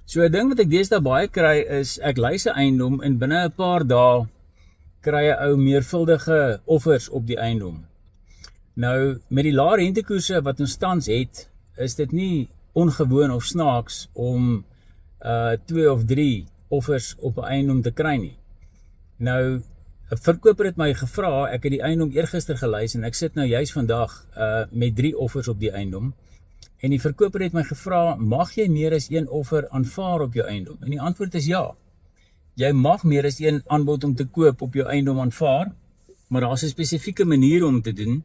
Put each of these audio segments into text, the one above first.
So 'n ding wat ek deesdae baie kry is, ek lys 'n eiendom en binne 'n paar dae kry 'n ou meervuldige offers op die eiendom. Nou, met die lae rentekoerse wat ons tans het, is dit nie ongewoon of snaaks om 2 of 3 offers op 'n eiendom te kry nie. Nou, 'n verkoper het my gevra, ek het die eiendom eergister gelys en ek sit nou juis vandag met 3 offers op die eiendom. En die verkoper het my gevra, mag jy meer as 1 offer aanvaar op jou eiendom? En die antwoord is ja. Jy mag meer as 1 aanbod om te koop op jou eiendom aanvaar, maar daar is 'n spesifieke manier om te doen.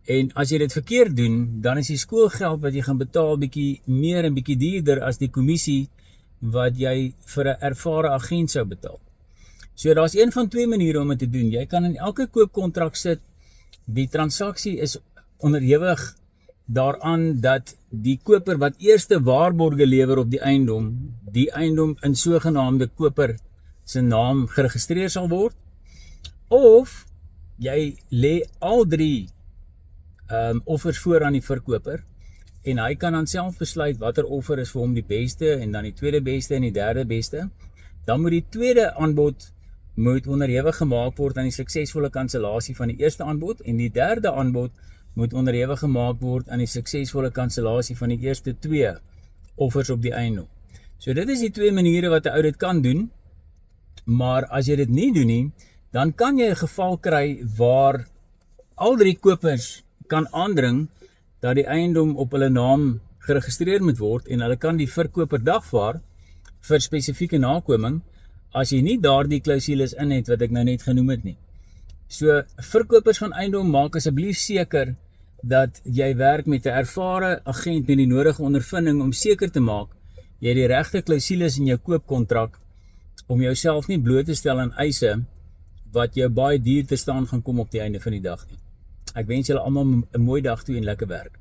En as jy dit verkeerd doen, dan is die skoolgeld wat jy gaan betaal bietjie meer en bietjie duurder as die kommissie wat jy vir 'n ervare agent sou betaal. So daar's een van 2 maniere om dit te doen. Jy kan in elke koopkontrak sit, die transaksie is onderhewig daaraan dat die koper wat eerste waarborge lewer op die eiendom in sogenaamde koper se naam geregistreer sal word, of jy lê al 3 offers voor aan die verkoper en hy kan dan self besluit watter offer is vir hom die beste en dan die tweede beste en die derde beste. Dan moet die tweede aanbod onderhewig gemaak word aan die suksesvolle kansellasie van die eerste aanbod en die derde aanbod moet onderhewig gemaak word aan die suksesvolle kansellasie van die eerste 2 offers op die eiendom. So dit is die 2 maniere wat 'n ou dit kan doen, maar as jy dit nie doen nie, dan kan jy 'n geval kry waar al 3 kopers kan aandring dat die eiendom op hulle naam geregistreer moet word en hulle kan die verkoper dagvaar vir spesifieke nakoming as jy nie daardie klousules in het wat ek nou net genoem het nie. So verkopers van eiendom, maak asseblief seker dat jy werk met 'n ervare agent met die nodige ondervinding om seker te maak jy het die regte klousules in jou koopkontrak om jouself nie bloot te stel aan eise wat jou baie duur te staan gaan kom op die einde van die dag nie. Ek wens julle almal 'n mooi dag toe en lekker werk.